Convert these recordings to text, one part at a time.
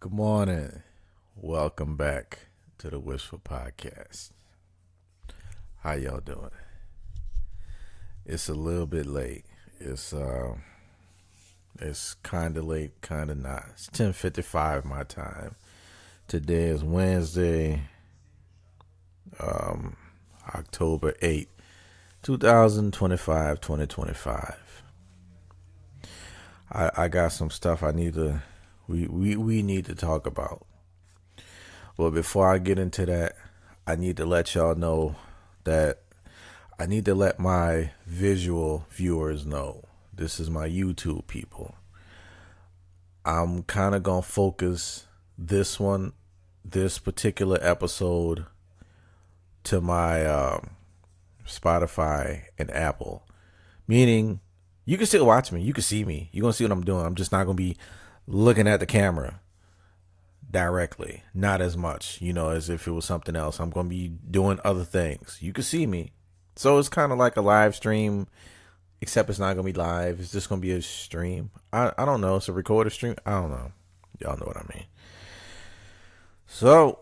Good morning. Welcome back to the Wishful Podcast. How y'all doing? It's a little bit late. It's kind of late, kind of not. It's 10:55 my time. Today is Wednesday, October 8th, 2025, 2025. I got some stuff we need to talk about. But before I get into that, I need to let y'all know that I need to let my visual viewers know. This is my YouTube people. I'm kind of going to focus this particular episode to my Spotify and Apple. Meaning, you can still watch me. You can see me. You're going to see what I'm doing. I'm just not going to be looking at the camera directly. Not as much, as if it was something else. I'm going to be doing other things. You can see me. So it's kind of like a live stream, except it's not going to be live. It's just going to be a stream. I don't know. It's a recorded stream. I don't know. Y'all know what I mean. So,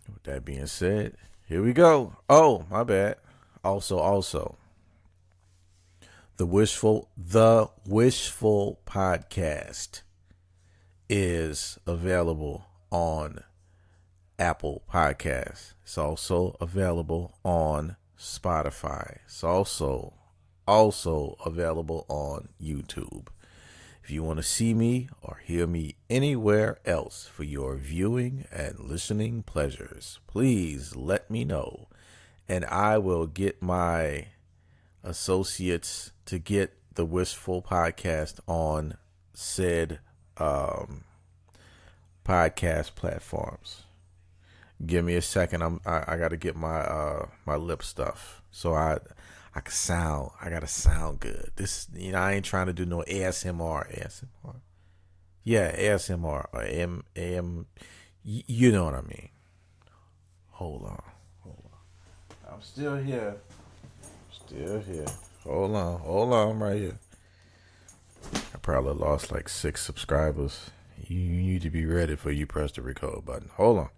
with that being said, here we go. Oh, my bad. Also, The Wishful Podcast is available on Apple Podcasts. It's also available on Spotify. It's also available on YouTube. If you want to see me or hear me anywhere else for your viewing and listening pleasures, please let me know, and I will get my associates to get the Wishful Podcast on said podcast platforms. Give me a second. I got to get my my lip stuff so I gotta sound good. This, I ain't trying to do no ASMR. Yeah, ASMR or AM. You know what I mean. Hold on. I'm still here. Hold on, I'm right here. I probably lost like 6 subscribers. You need to be ready for you press the record button. Hold on.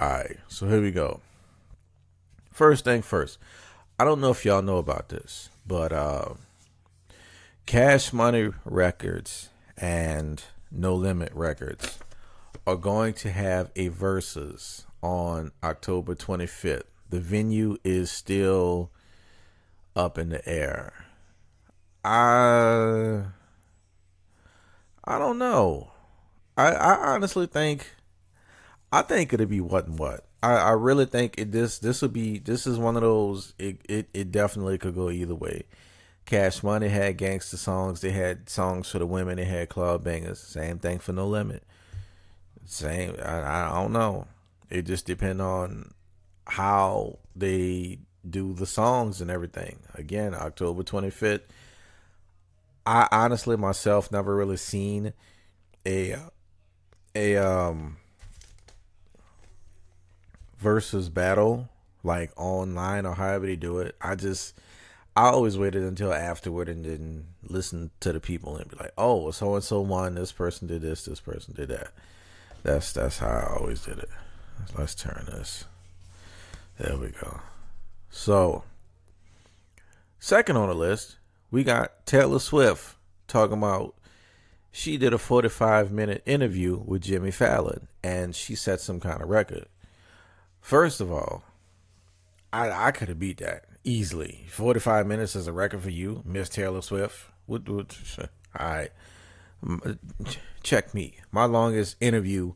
Alright, so here we go. First thing first. I don't know if y'all know about this, but Cash Money Records and No Limit Records are going to have a versus on October 25th. The venue is still up in the air. I don't know. I honestly think it'll be what and what. I really think this is one of those. It definitely could go either way. Cash Money had gangster songs. They had songs for the women. They had club bangers. Same thing for No Limit. Same. I don't know. It just depends on how they do the songs and everything. Again, October 25th. I honestly myself never really seen a versus battle like online or however they do it. I always waited until afterward and then listen to the people and be like, oh, so and so won. This person did this. This person did that. That's how I always did it. Let's turn this. There we go. So, second on the list, we got Taylor Swift talking about she did a 45-minute interview with Jimmy Fallon and she set some kind of record. First of all, I could have beat that easily. 45 minutes is a record for you, Miss Taylor Swift. All right. Check me. My longest interview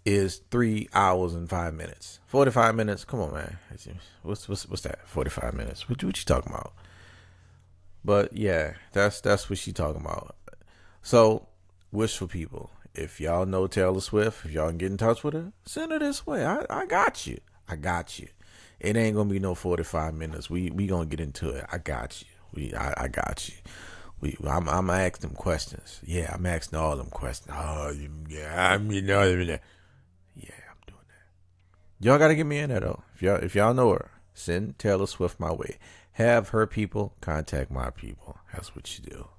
is 3 hours and 5 minutes. 45 minutes. Come on, man. What's that? 45 minutes. What you talking about? But yeah, that's what she talking about. So, wishful people, if y'all know Taylor Swift, if y'all can get in touch with her, send her this way. I got you. It ain't gonna be no 45 minutes. We gonna get into it. I got you. I got you. I'm asking them questions. Yeah, I'm asking all them questions. Oh, yeah, I'm doing that. Y'all gotta get me in there though. If y'all know her, send Taylor Swift my way. Have her people contact my people. That's what you do.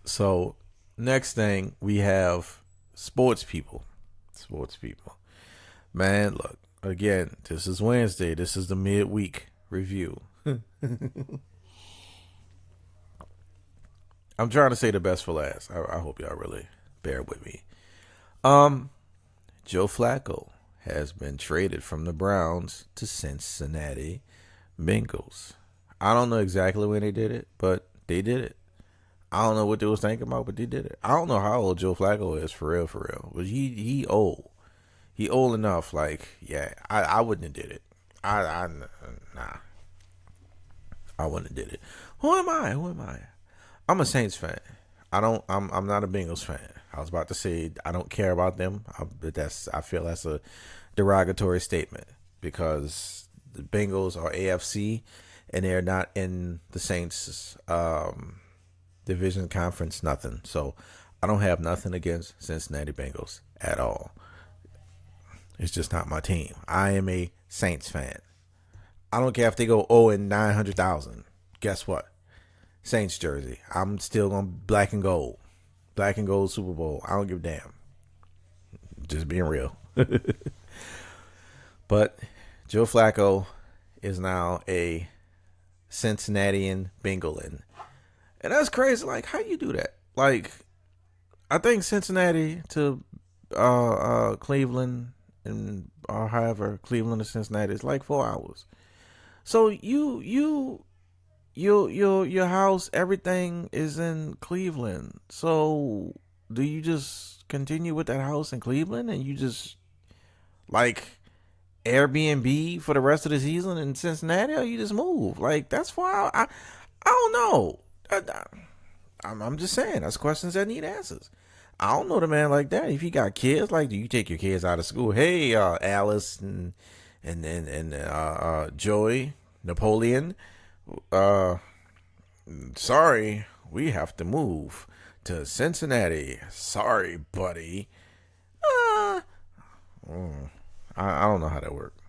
So next thing we have sports people. Sports people. Man, look, again, this is Wednesday. This is the midweek review. I'm trying to say the best for last. I hope y'all really bear with me. Um, Joe Flacco has been traded from the Browns to Cincinnati Bengals. I don't know exactly when they did it, but they did it. I don't know what they was thinking about, but they did it. I don't know how old Joe Flacco is for real, for real. But he old. He old enough. Like, yeah, I wouldn't have did it. Nah, I wouldn't have did it. Who am I? Who am I? I'm a Saints fan. I'm not a Bengals fan. I was about to say I don't care about them, but I feel that's a derogatory statement because the Bengals are AFC and they're not in the Saints division conference. Nothing. So I don't have nothing against Cincinnati Bengals at all. It's just not my team. I am a Saints fan. I don't care if they go 0 and 900,000. Guess what? Saints jersey. I'm still going black and gold. Black and gold Super Bowl. I don't give a damn. Just being real. But Joe Flacco is now a Cincinnatian Bengalin. And that's crazy. Like, how you do that? Like, I think Cincinnati to Cleveland and however Cleveland to Cincinnati is like 4 hours. So your house, everything is in Cleveland. So do you just continue with that house in Cleveland and you just like Airbnb for the rest of the season in Cincinnati, or you just move? Like, that's why I don't know. I'm just saying that's questions that need answers. I don't know the man like that. If you got kids, like, do you take your kids out of school? Hey, Alice and Joey, Napoleon. Sorry, we have to move to Cincinnati. Sorry, buddy. I don't know how that works.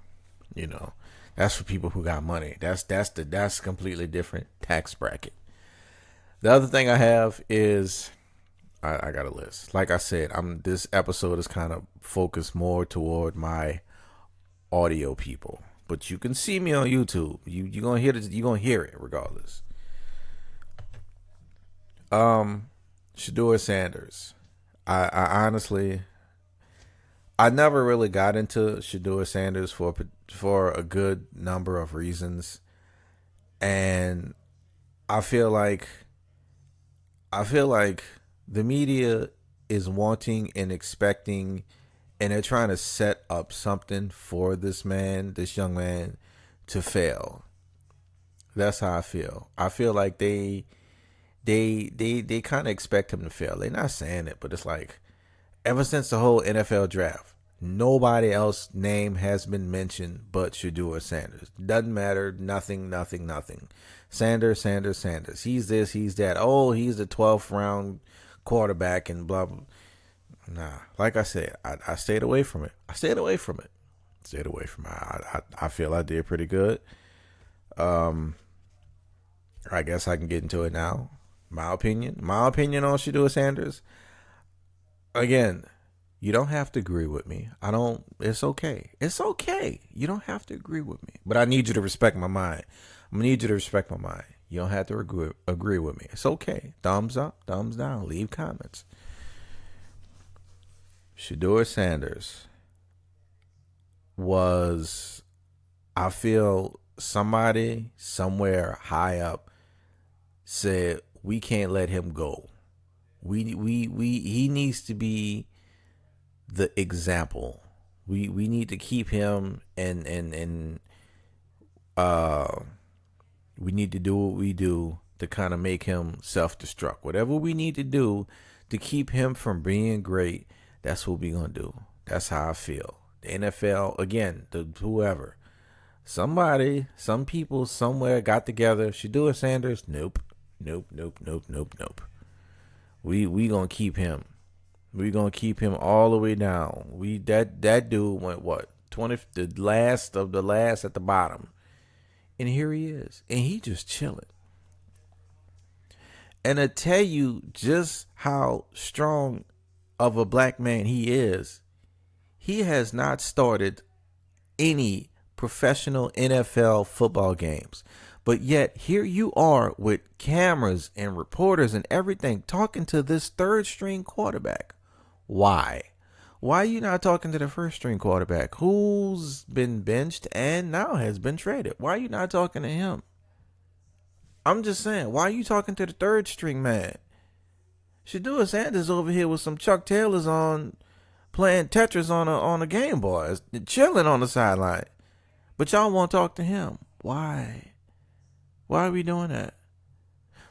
You know, that's for people who got money. That's completely different tax bracket. The other thing I have is I got a list. Like I said, this episode is kind of focused more toward my audio people, but you can see me on YouTube. You gonna hear this. You gonna hear it regardless. Sheduer Sanders. I honestly, I never really got into Sheduer Sanders for a good number of reasons, and I feel like the media is wanting and expecting, and they're trying to set up something for this young man, to fail. That's how I feel. I feel like they kind of expect him to fail. They're not saying it, but it's like ever since the whole NFL draft, nobody else's name has been mentioned but Sheduer Sanders. Doesn't matter. Nothing. Sanders. He's this, he's that. Oh, he's the 12th round quarterback and blah, blah. Nah, like I said, I stayed away from it. I feel I did pretty good. I guess I can get into it now. My opinion on Sheduer Sanders. Again, you don't have to agree with me. It's okay. You don't have to agree with me. But I need you to respect my mind. I'm going to need you to respect my mind. You don't have to agree with me. It's okay. Thumbs up, thumbs down. Leave comments. Sheduer Sanders was, I feel somebody somewhere high up said, we can't let him go. He needs to be the example. We need to keep him and we need to do what we do to kind of make him self-destruct. Whatever we need to do to keep him from being great, that's what we're going to do. That's how I feel. The NFL, again, whoever. Somebody, some people somewhere got together. Sheduer Sanders, nope. We going to keep him. We going to keep him all the way down. That dude went what? The last of the last at the bottom. And here he is. And he just chilling. And to tell you just how strong of a black man he is, he has not started any professional NFL football games. But yet here you are with cameras and reporters and everything talking to this third string quarterback. Why? Why are you not talking to the first string quarterback who's been benched and now has been traded? Why are you not talking to him? I'm just saying, why are you talking to the third string man? Sheduer Sanders over here with some Chuck Taylors on, playing Tetris on a Game Boy, chilling on the sideline. But y'all won't talk to him. Why? Why are we doing that?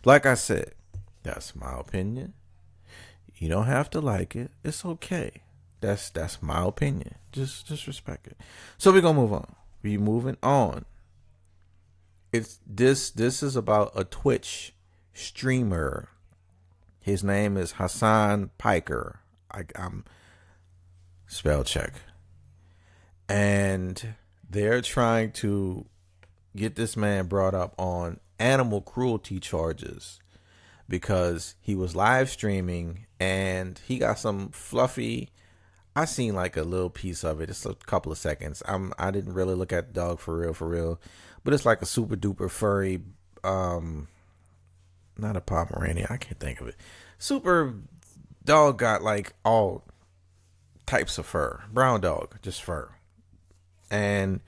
Like I said, that's my opinion. You don't have to like it. It's okay. That's my opinion. Just respect it. So we're gonna move on. We moving on. It's this is about a Twitch streamer. His name is Hasan Piker. I'm spell check. And they're trying to get this man brought up on animal cruelty charges because he was live streaming and he got some fluffy. I seen like a little piece of it. It's a couple of seconds. I didn't really look at the dog for real. But it's like a super duper furry, not a Pomeranian. I can't think of it. Super dog got like all types of fur. Brown dog, just fur. And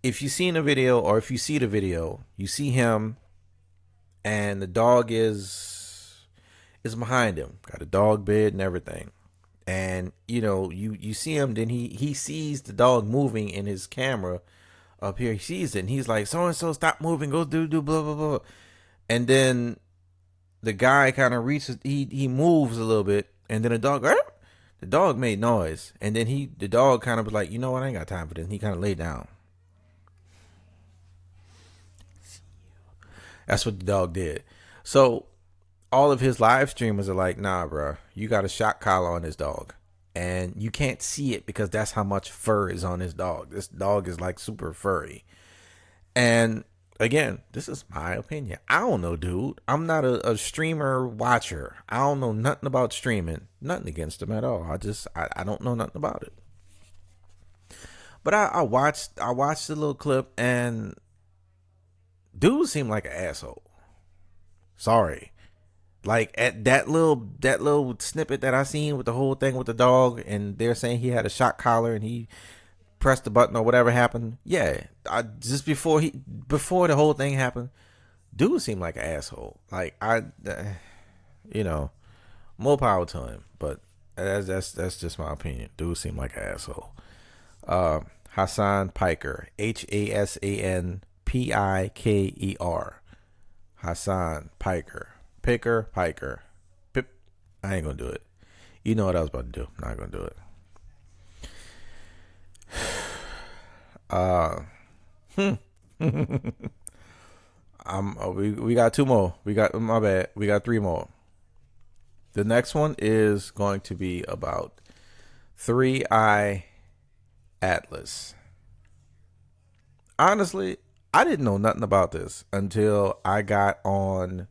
if you seen a video or if you see the video, you see him and the dog is behind him. Got a dog bed and everything. And you see him, then he sees the dog moving in his camera up here. He sees it and he's like, so and so, stop moving, go do blah blah blah. And then the guy kind of reaches, he moves a little bit, and then the dog made noise, and then the dog kind of was like, you know what, I ain't got time for this. And he kind of laid down. That's what the dog did. So all of his live streamers are like, nah, bro, you got a shock collar on this dog. And you can't see it because that's how much fur is on this dog. This dog is like super furry. And again, this is my opinion. I don't know, dude. I'm not a streamer watcher. I don't know nothing about streaming. Nothing against them at all. I don't know nothing about it. But I watched the little clip and dude seemed like an asshole. Sorry. Like at that little snippet that I seen with the whole thing with the dog, and they're saying he had a shock collar and he pressed the button or whatever happened. Yeah, just before the whole thing happened, dude seemed like an asshole. Like more power to him, but that's just my opinion. Dude seemed like an asshole. Hasan Piker, Hasan Piker, Hasan Piker. Piker. Pip. I ain't gonna do it. You know what I was about to do. I'm not gonna do it. We got two more. My bad. We got three more. The next one is going to be about 3-Eye Atlas. Honestly, I didn't know nothing about this until I got on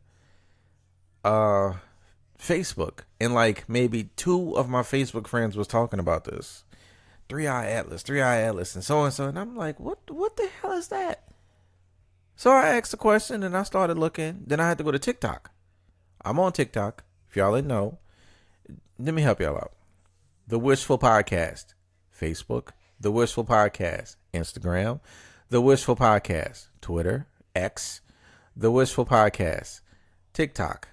Facebook, and like maybe two of my Facebook friends was talking about this 3-Eye Atlas, and so, and I'm like, what the hell is that? So I asked the question and I started looking. Then I had to go to TikTok. I'm on TikTok. If y'all didn't know, let me help y'all out. The Wishful Podcast, Facebook. The Wishful Podcast, Instagram. The Wishful Podcast, Twitter, X. The Wishful Podcast, TikTok.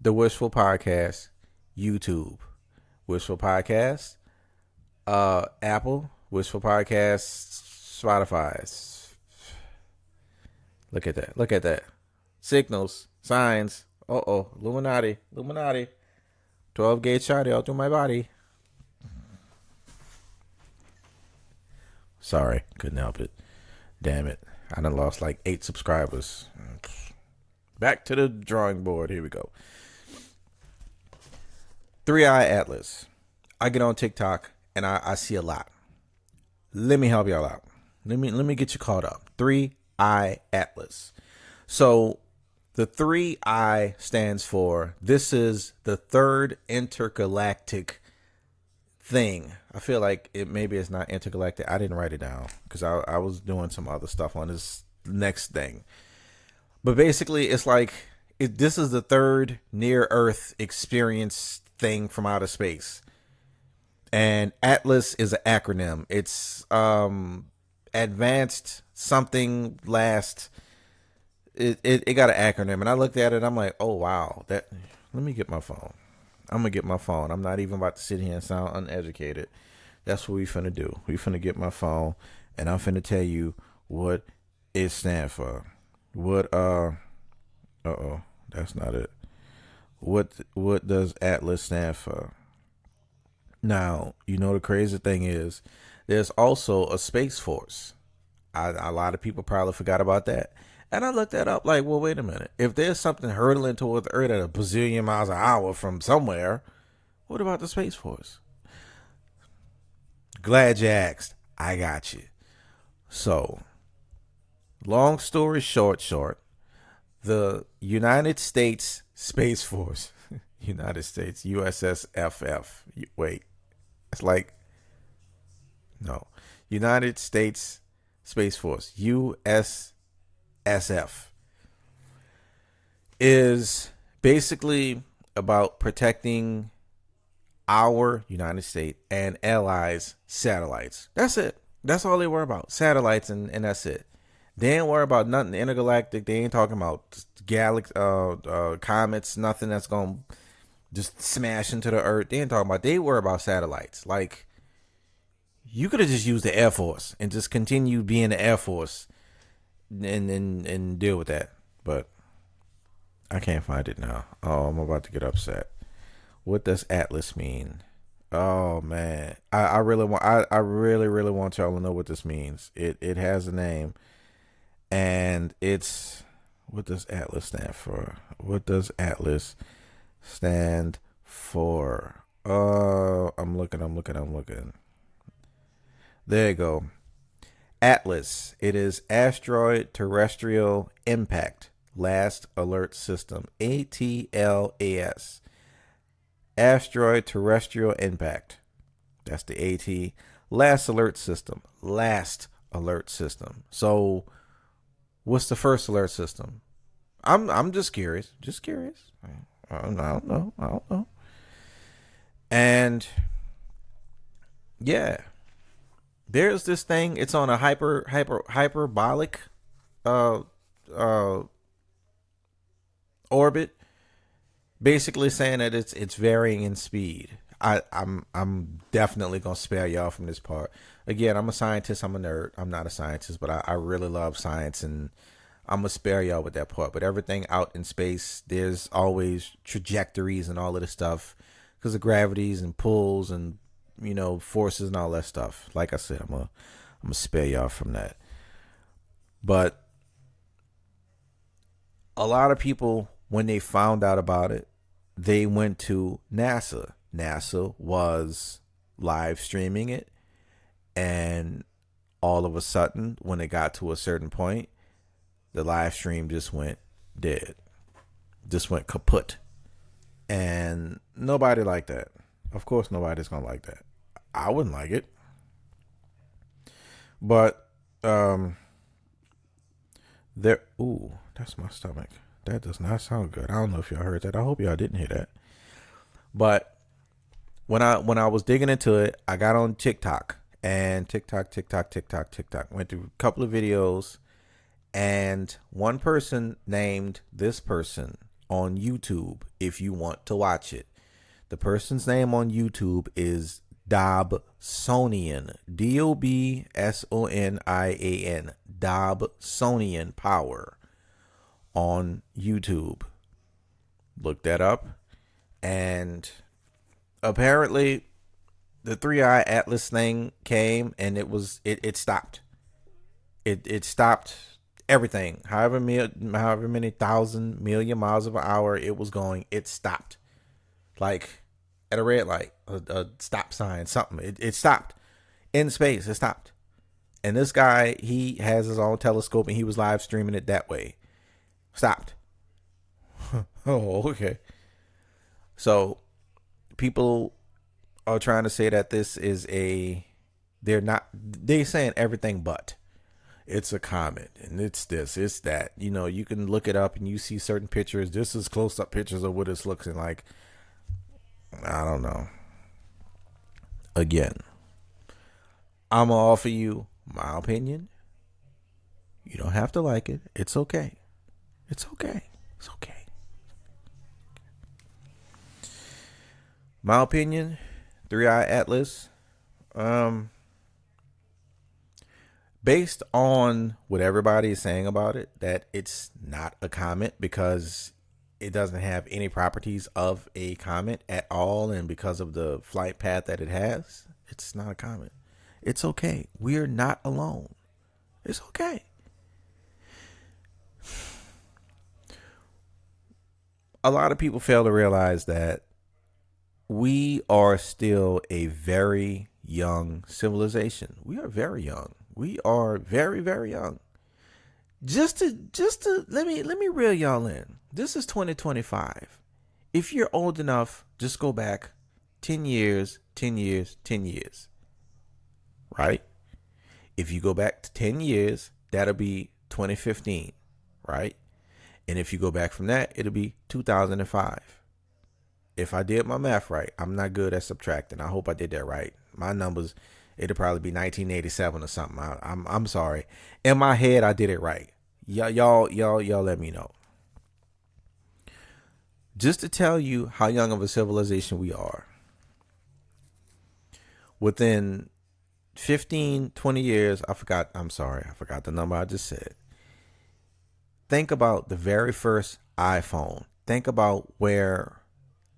The Wishful Podcast, YouTube. Wishful Podcast, Apple. Wishful Podcast, Spotify. Look at that. Signals, signs. Illuminati. 12 gauge shot all through my body. Sorry, couldn't help it. Damn it. I done lost like 8 subscribers. Back to the drawing board. Here we go. 3-Eye Atlas. I get on TikTok and I see a lot. Let me help y'all out. Let me get you caught up. 3-Eye Atlas. So The 3I stands for, this is the third intergalactic thing. I feel like maybe it's not intergalactic. I didn't write it down because I was doing some other stuff on this next thing. But basically, it's like this is the third near Earth experience thing from outer space. And Atlas is an acronym. It's advanced something last. It got an acronym, and I looked at it. I'm like, oh wow, that. Let me get my phone. I'm gonna get my phone. I'm not even about to sit here and sound uneducated. That's what we finna do. We finna get my phone, and I'm finna tell you what it stands for. What that's not it. What does Atlas stand for? Now, you know the crazy thing is, there's also a Space Force. A lot of people probably forgot about that. And I looked that up like, well, wait a minute. If there's something hurtling toward the Earth at a bazillion miles an hour from somewhere, what about the Space Force? Glad you asked. I got you. So, long story short, the United States Space Force, United States, USSFF. Wait, it's like, no. United States Space Force, USSF, is basically about protecting our United States and allies' satellites. That's it. That's all they worry about. Satellites, and that's it. They ain't worry about nothing intergalactic. They ain't talking about comets, nothing that's going to just smash into the Earth. They ain't talking about. They worry about satellites. Like, you could have just used the Air Force and just continue being the Air Force and deal with that. But I can't find it now. Oh, I'm about to get upset. What does Atlas mean? Oh man, I really want. I really want y'all to know what this means. It has a name, and it's, what does Atlas stand for? What does Atlas stand for? I'm looking. There you go. Atlas. It is Asteroid Terrestrial Impact Last Alert System. ATLAS. Asteroid Terrestrial Impact. That's the AT. Last Alert System. Last Alert System. So, what's the first alert system? I'm just curious. I don't know. And yeah, there's this thing. It's on a hyperbolic orbit, basically saying that it's varying in speed. I'm definitely gonna spare y'all from this part. Again, I'm a scientist. I'm a nerd. I'm not a scientist, but I really love science, and I'm gonna spare y'all with that part. But everything out in space, there's always trajectories and all of this stuff because of gravities and pulls and forces and all that stuff. Like I said, I'm gonna spare y'all from that. But a lot of people, when they found out about it, they went to NASA. NASA was live streaming it, and all of a sudden, when it got to a certain point, the live stream just went dead, just went kaput, and nobody liked that. Of course, nobody's gonna like that. I wouldn't like it, but there. Ooh, that's my stomach. That does not sound good. I don't know if y'all heard that. I hope y'all didn't hear that. But when I was digging into it, I got on TikTok, and TikTok. Went through a couple of videos, and one person named this person on YouTube, if you want to watch it. The person's name on YouTube is Dobsonian. DOBSONIAN. Dobsonian Power on YouTube. Look that up. And apparently the 3i Atlas thing came, and it stopped. It stopped everything. However many thousand million miles of an hour it was going, it stopped. Like at a red light, a stop sign, something. It stopped. In space, it stopped. And this guy, he has his own telescope, and he was live streaming it that way. Stopped. Oh, okay. So people are trying to say that this is a, they're not, they're saying everything but. It's a comet and it's this, it's that. You know, you can look it up and you see certain pictures. This is close up pictures of what it's looking like. I don't know. Again, I'm gonna offer you my opinion. You don't have to like it. It's okay. It's okay. It's okay. My opinion, Three Eye Atlas. Um, Based on what everybody is saying about it, that it's not a comet because it doesn't have any properties of a comet at all, and because of the flight path that it has, it's not a comet. It's okay. We're not alone. It's okay. A lot of people fail to realize that we are still a very young civilization. We are very young. We are very, very young. Just to let me reel y'all in. This is 2025. If you're old enough, just go back 10 years, 10 years, 10 years. Right? If you go back to 10 years, that'll be 2015, right? And if you go back from that, it'll be 2005. If I did my math right, I'm not good at subtracting. I hope I did that right. My numbers, it'll probably be 1987 or something. I'm sorry. In my head, I did it right. Y'all let me know. Just to tell you how young of a civilization we are. Within 15, 20 years, I forgot the number I just said. Think about the very first iPhone. Think about where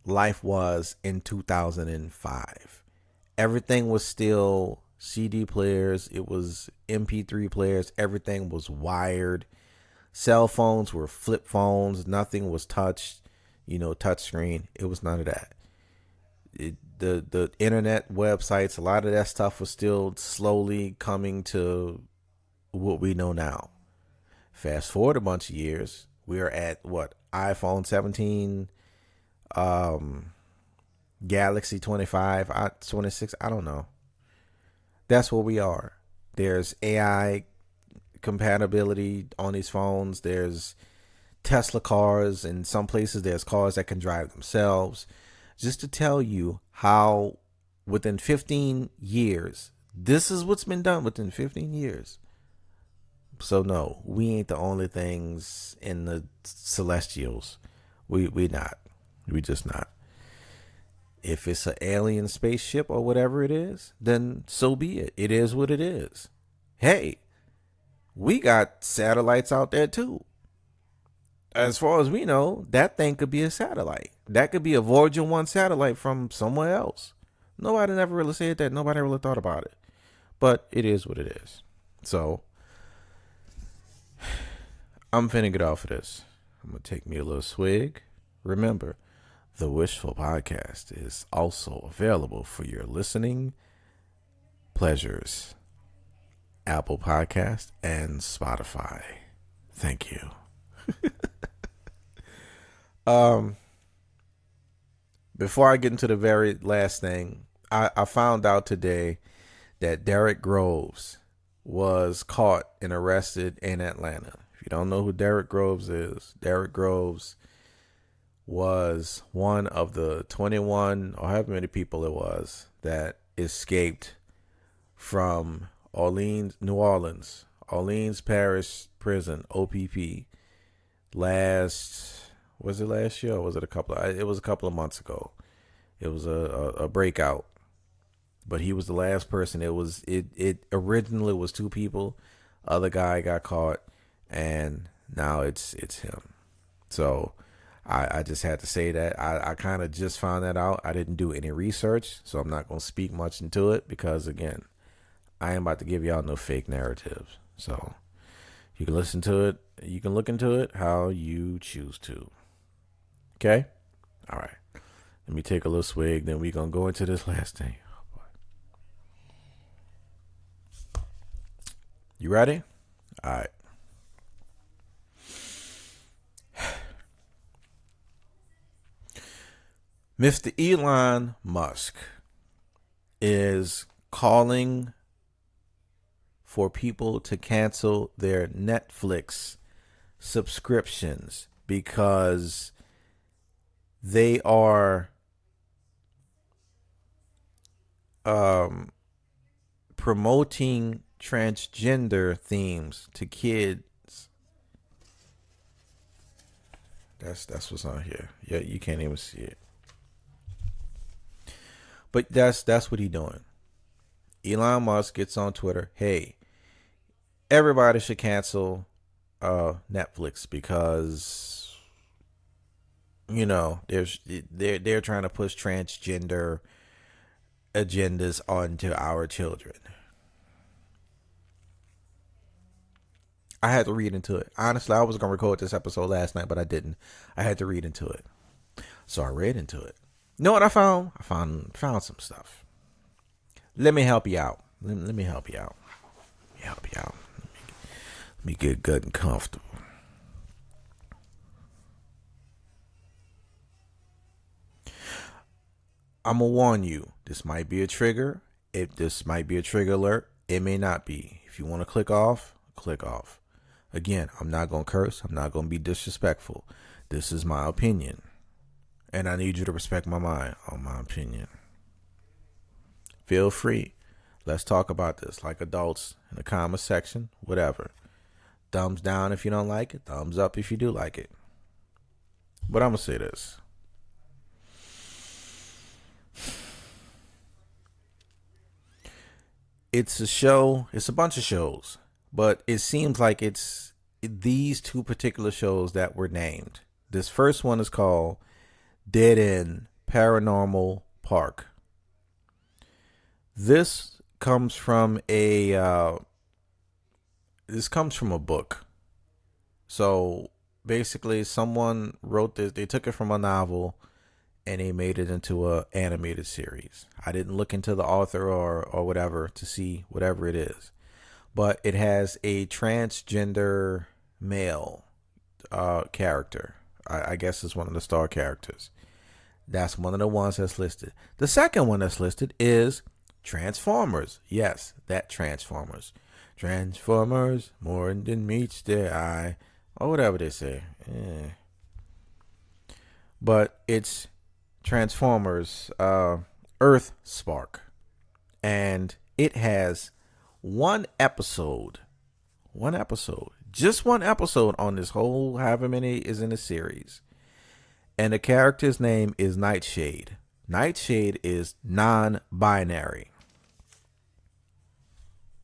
life was in 2005. Everything was still CD players, it was MP3 players, everything was wired. Cell phones were flip phones, nothing was touched, touch screen. It was none of that. The internet websites, a lot of that stuff was still slowly coming to what we know now. Fast forward a bunch of years, we're at what, iPhone 17, Galaxy 25, 26, I don't know. That's where we are. There's AI compatibility on these phones. There's Tesla cars. In some places, there's cars that can drive themselves. Just to tell you how within 15 years, this is what's been done within 15 years. So no, we ain't the only things in the celestials. We not. We just not. If it's an alien spaceship or whatever it is, then so be it. It is what it is. Hey, we got satellites out there too. As far as we know, that thing could be a satellite. That could be a Voyager 1 satellite from somewhere else. Nobody never really said that. Nobody really thought about it. But it is what it is. So, I'm finna get off of this. I'm gonna take me a little swig. Remember, the Wishful Podcast is also available for your listening pleasures. Apple Podcast and Spotify. Thank you. Before I get into the very last thing, I found out today that Derrick Groves was caught and arrested in Atlanta. If you don't know who Derrick Groves is, Derrick Groves was one of the 21 or however many people it was that escaped from New Orleans Parish Prison, OPP, was it last year or was it it was a couple of months ago. It was a breakout, but he was the last person. It originally was two people. Other guy got caught, and now it's him. So I just had to say that. I kind of just found that out. I didn't do any research, so I'm not going to speak much into it because, again, I am about to give y'all no fake narratives. So you can listen to it. You can look into it how you choose to. Okay? All right. Let me take a little swig, then we're going to go into this last thing. You ready? All right. Mr. Elon Musk is calling for people to cancel their Netflix subscriptions because they are promoting transgender themes to kids. That's what's on here. Yeah, you can't even see it. But that's what he's doing. Elon Musk gets on Twitter. Hey, everybody should cancel Netflix because they're trying to push transgender agendas onto our children. I had to read into it. Honestly, I was gonna record this episode last night, but I didn't. I had to read into it, so I read into it. You know what I found? I found some stuff. Let me help you out. Let me help you out. Let me help you out. Let me get good and comfortable. I'm gonna warn you. This might be a trigger. If this might be a trigger alert, it may not be. If you want to click off, click off. Again, I'm not gonna curse. I'm not gonna be disrespectful. This is my opinion, and I need you to respect my mind on my opinion. Feel free. Let's talk about this like adults in the comment section. Whatever. Thumbs down if you don't like it. Thumbs up if you do like it. But I'm gonna say this. It's a show. It's a bunch of shows, but it seems like it's these two particular shows that were named. This first one is called Dead End Paranormal Park. This comes from a book. So basically, someone wrote this. They took it from a novel and they made it into a animated series. I didn't look into the author or whatever to see whatever it is, but it has a transgender male character. I guess it's one of the star characters. That's one of the ones that's listed. The second one that's listed is Transformers. Yes, that Transformers. Transformers, more than meets their eye, or whatever they say. But it's Transformers Earth Spark, and it has one episode, just one episode on this whole however many is in the series, and the character's name is Nightshade. Nightshade is non-binary,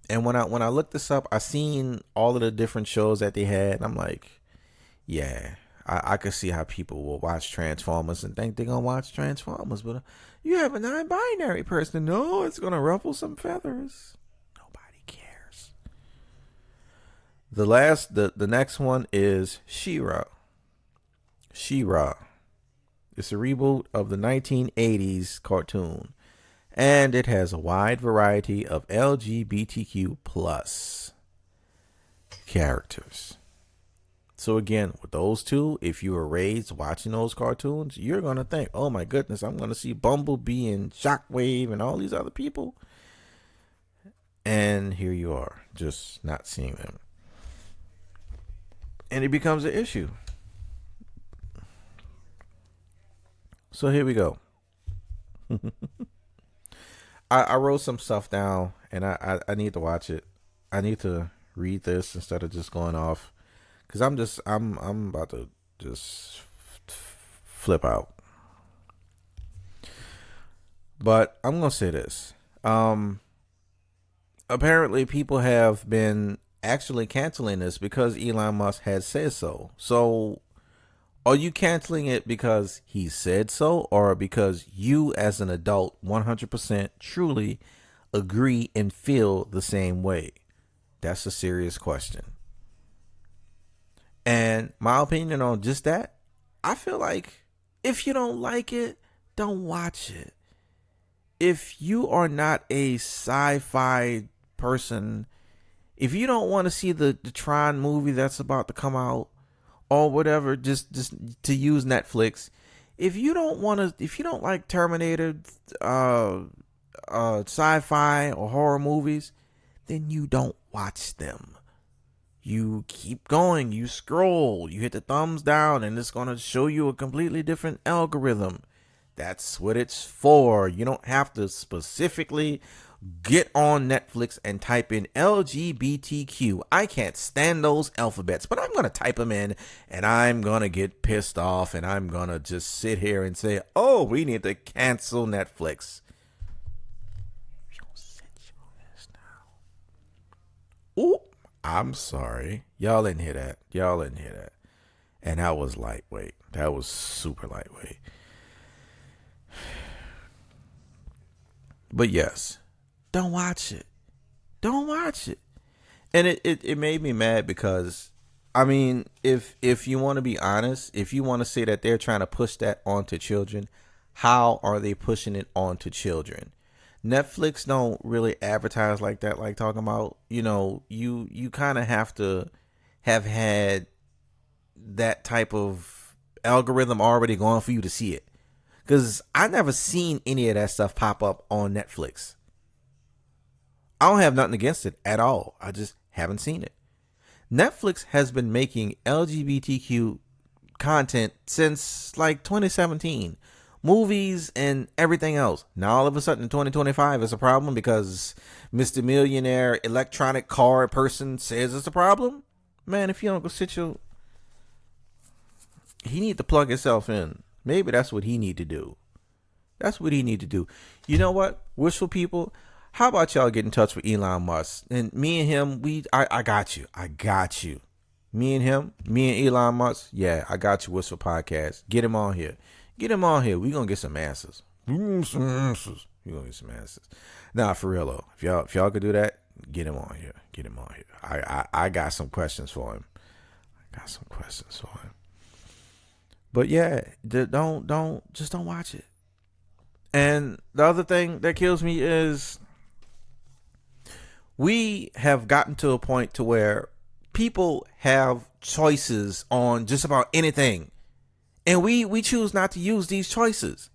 and when I looked this up, I seen all of the different shows that they had, and I'm like, yeah, I could see how people will watch Transformers and think they're going to watch Transformers. But you have a non-binary person. No, it's going to ruffle some feathers. Nobody cares. The next one is She-Ra. She-Ra. It's a reboot of the 1980s cartoon. And it has a wide variety of LGBTQ plus characters. So again, with those two, if you were raised watching those cartoons, you're going to think, oh my goodness, I'm going to see Bumblebee and Shockwave and all these other people. And here you are, just not seeing them. And it becomes an issue. So here we go. I wrote some stuff down, and I need to watch it. I need to read this instead of just going off. Cause I'm about to just flip out. But I'm gonna say this. Apparently people have been actually canceling this because Elon Musk has said so. So are you canceling it because he said so, or because you as an adult 100% truly agree and feel the same way? That's a serious question. And my opinion on just that, I feel like if you don't like it, don't watch it. If you are not a sci-fi person, if you don't want to see the Tron movie that's about to come out or whatever, just to use Netflix, If you don't want to, if you don't like Terminator, uh, sci-fi or horror movies, then you don't watch them. You keep going, you scroll, you hit the thumbs down, and it's going to show you a completely different algorithm. That's what it's for. You don't have to specifically get on Netflix and type in LGBTQ. I can't stand those alphabets, but I'm going to type them in and I'm going to get pissed off and I'm going to just sit here and say, oh, we need to cancel Netflix. Ooh, I'm sorry. Y'all didn't hear that. Y'all didn't hear that. And that was lightweight. That was super lightweight. But yes, don't watch it. Don't watch it. And it made me mad because, I mean, if you want to be honest, if you want to say that they're trying to push that onto children, how are they pushing it onto children? Netflix don't really advertise like that, like talking about, you kind of have to have had that type of algorithm already going for you to see it. Because I never seen any of that stuff pop up on Netflix. I don't have nothing against it at all. I just haven't seen it. Netflix has been making LGBTQ content since like 2017. Movies and everything else. Now all of a sudden in 2025 it's a problem because Mr. Millionaire electronic card person says it's a problem. Man, if you don't go sit your... He need to plug himself in. Maybe that's what he need to do. That's what he need to do. You know what? Wishful people, how about y'all get in touch with Elon Musk? And me and him, I got you. I got you. Me and Elon Musk, yeah, I got you, Wishful Podcast. Get him on here. Get him on here. We gonna get some answers. We gonna get some answers. Nah, for real though. If y'all could do that, get him on here. Get him on here. I got some questions for him. But yeah, don't watch it. And the other thing that kills me is we have gotten to a point to where people have choices on just about anything. And we choose not to use these choices.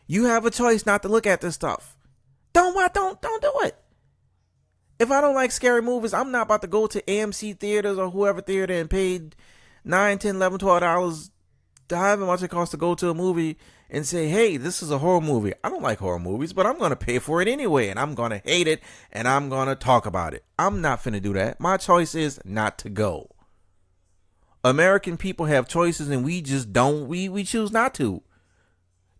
You have a choice not to look at this stuff. Don't do it. If I don't like scary movies, I'm not about to go to AMC theaters or whoever theater and pay $9, $10, $11, $12, however much it costs to go to a movie and say, hey, this is a horror movie. I don't like horror movies, but I'm going to pay for it anyway, and I'm going to hate it, and I'm going to talk about it. I'm not finna do that. My choice is not to go. American people have choices, and we just don't. We choose not to.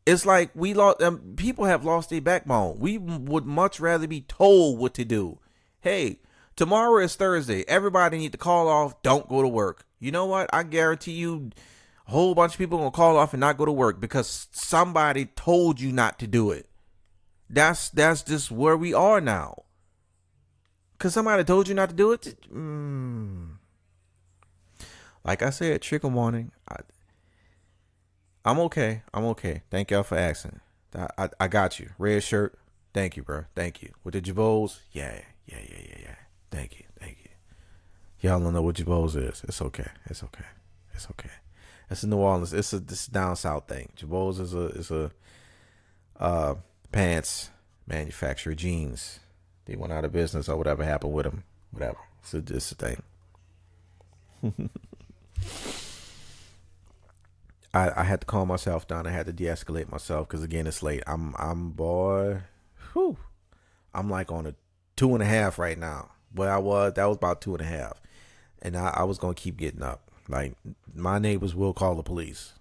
It's like people have lost their backbone. We would much rather be told what to do. Hey, tomorrow is Thursday. Everybody need to call off. Don't go to work. You know what? I guarantee you a whole bunch of people are going to call off and not go to work because somebody told you not to do it. That's just where we are now. Because somebody told you not to do it. Like I said, trigger warning. I'm okay. Thank y'all for asking. I got you. Red shirt. Thank you, bro. Thank you. With the Jabos? Yeah. Thank you. Y'all don't know what Jabos is. It's okay. It's in New Orleans. This is down south thing. Jabos is a pants manufacturer, jeans. They went out of business or whatever happened with them. Whatever. It's a thing. I had to calm myself down. I had to de-escalate myself because again it's late. I'm like on a 2.5 right now. That was about 2.5, and I was gonna keep getting up. Like my neighbors will call the police.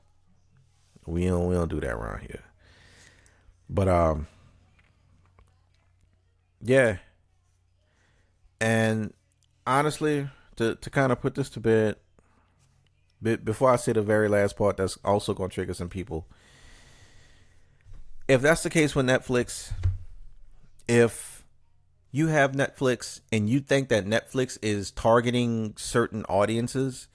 We don't do that around here. But yeah. And honestly, to kind of put this to bed, before I say the very last part that's also going to trigger some people. If that's the case with Netflix, if you have Netflix and you think that Netflix is targeting certain audiences,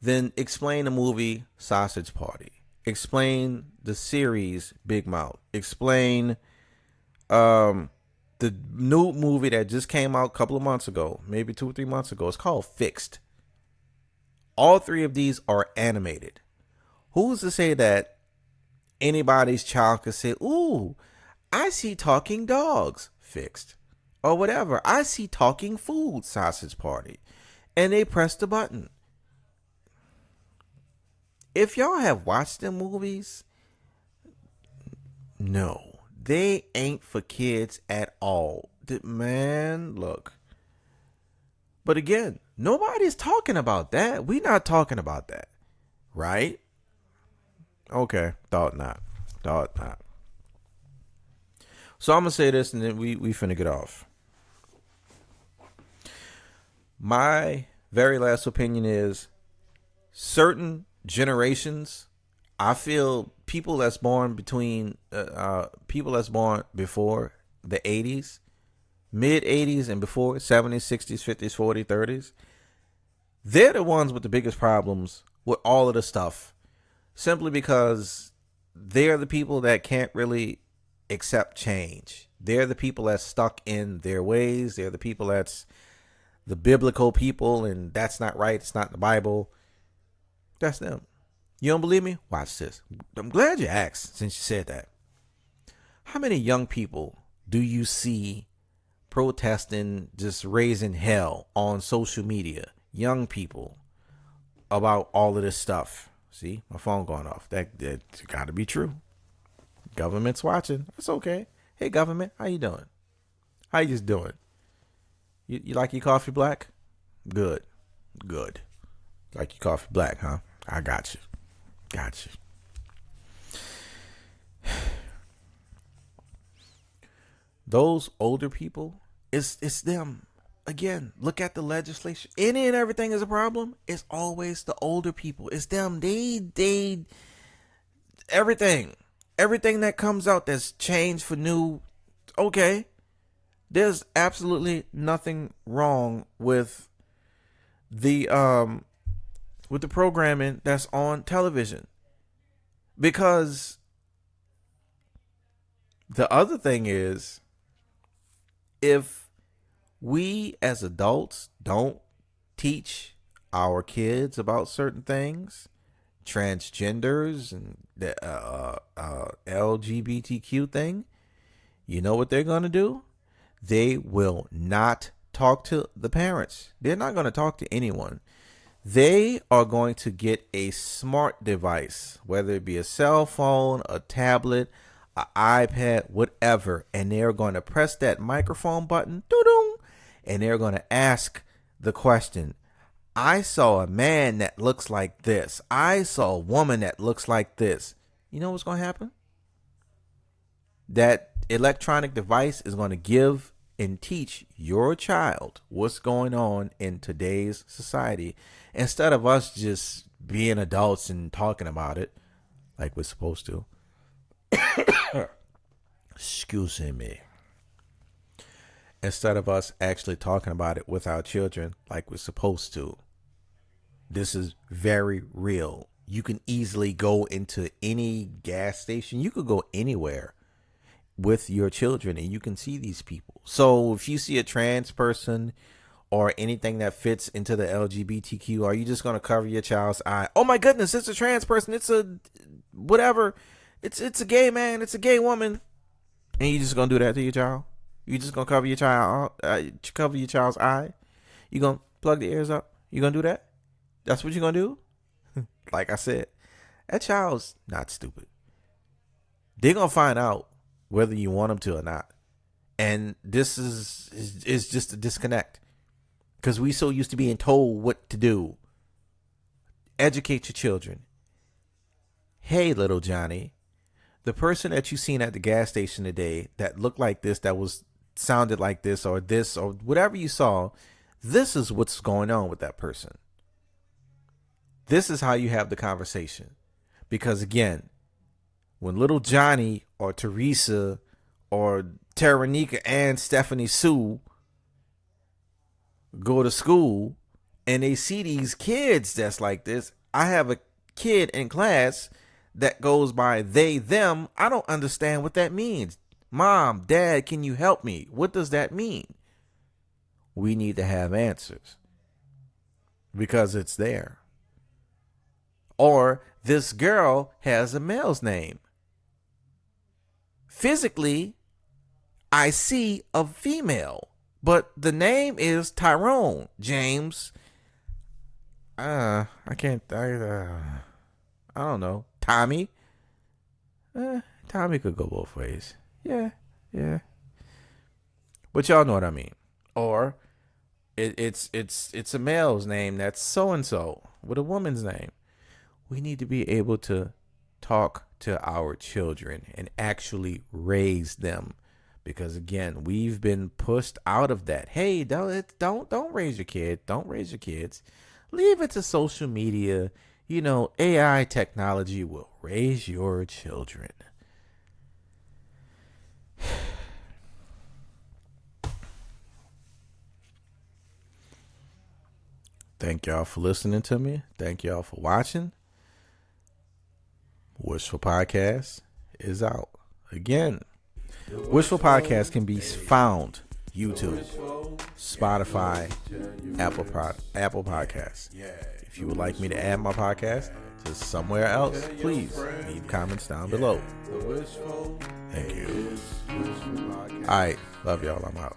then explain the movie Sausage Party. Explain the series Big Mouth. Explain the new movie that just came out a couple of months ago, maybe 2 or 3 months ago. It's called Fixed. All 3 of these are animated. Who's to say that Anybody's child could say, "Ooh, I see talking dogs," fixed. Or whatever. "I see talking food," sausage party. And they press the button. If y'all have watched them movies, no, they ain't for kids at all. Man, look. But again, nobody's talking about that. We not talking about that. Right? Okay. Thought not. Thought not. So I'm going to say this and then we finna get off. My very last opinion is certain generations, I feel people that's born between people that's born before the 80s, mid 80s and before, 70s, 60s, 50s, 40s, 30s, they're the ones with the biggest problems with all of the stuff, simply because they're the people that can't really accept change. They're the people that's stuck in their ways. They're the people that's the biblical people, and that's not right. It's not in the Bible. That's them. You don't believe me? Watch this. I'm glad you asked since you said that. How many young people do you see protesting, just raising hell on social media? Young people about all of this stuff. See, my phone going off. That got to be true. Government's watching. That's okay. Hey, government, how you doing? How you just doing? You like your coffee black? Good. Good. Like your coffee black, huh? I got you. Got you. Those older people, it's them. Again, look at the legislation. Any and everything is a problem. It's always the older people. It's them. They everything that comes out that's changed for new. Okay, there's absolutely nothing wrong with the programming that's on television, because the other thing is, if we as adults don't teach our kids about certain things, transgenders and the LGBTQ thing, you know what they're going to do? They will not talk to the parents. They're not going to talk to anyone. They are going to get a smart device, whether it be a cell phone, a tablet, an iPad, whatever, and they're going to press that microphone button, doo-doo, and they're going to ask the question, "I saw a man that looks like this. I saw a woman that looks like this." You know what's going to happen? That electronic device is going to give and teach your child what's going on in today's society, instead of us just being adults and talking about it like we're supposed to. Excuse me. Instead of us actually talking about it with our children like we're supposed to. This is very real. You can easily go into any gas station. You could go anywhere with your children and you can see these people. So if you see a trans person or anything that fits into the LGBTQ, are you just going to cover your child's eye? "Oh my goodness, it's a trans person. It's a whatever. It's a gay man. It's a gay woman." And you just going to do that to your child? You just going to cover your child's eye? You going to plug the ears up? You going to do that? That's what you're going to do? Like I said, that child's not stupid. They're going to find out whether you want them to or not. And this is just a disconnect, because we so used to being told what to do. Educate your children. Hey, little Johnny, the person that you seen at the gas station today that looked like this, that sounded like this or whatever you saw, this is what's going on with that person. This is how you have the conversation. Because again, when little Johnny or Teresa or Taranika and Stephanie Sue go to school and they see these kids that's like this. I have a kid in class that goes by they, them. I don't understand what that means. Mom, Dad, can you help me? What does that mean? We need to have answers because it's there. Or this girl has a male's name. physically, I see a female, but the name is Tyrone James. I can't. I don't know. Tommy. Tommy could go both ways. Yeah. But y'all know what I mean. Or it's a male's name that's so and so with a woman's name. We need to be able to talk to our children and actually raise them, because again, we've been pushed out of that. Hey, don't raise your kid. Don't raise your kids. Leave it to social media. AI technology will raise your children. Thank y'all for listening to me. Thank y'all for watching. Wishful Podcast is out. Again, Wishful Podcast can be found YouTube, Spotify, Apple Podcasts. If you would like me to add my podcast to somewhere else, please leave comments down below. Thank you. All right. Love y'all. I'm out.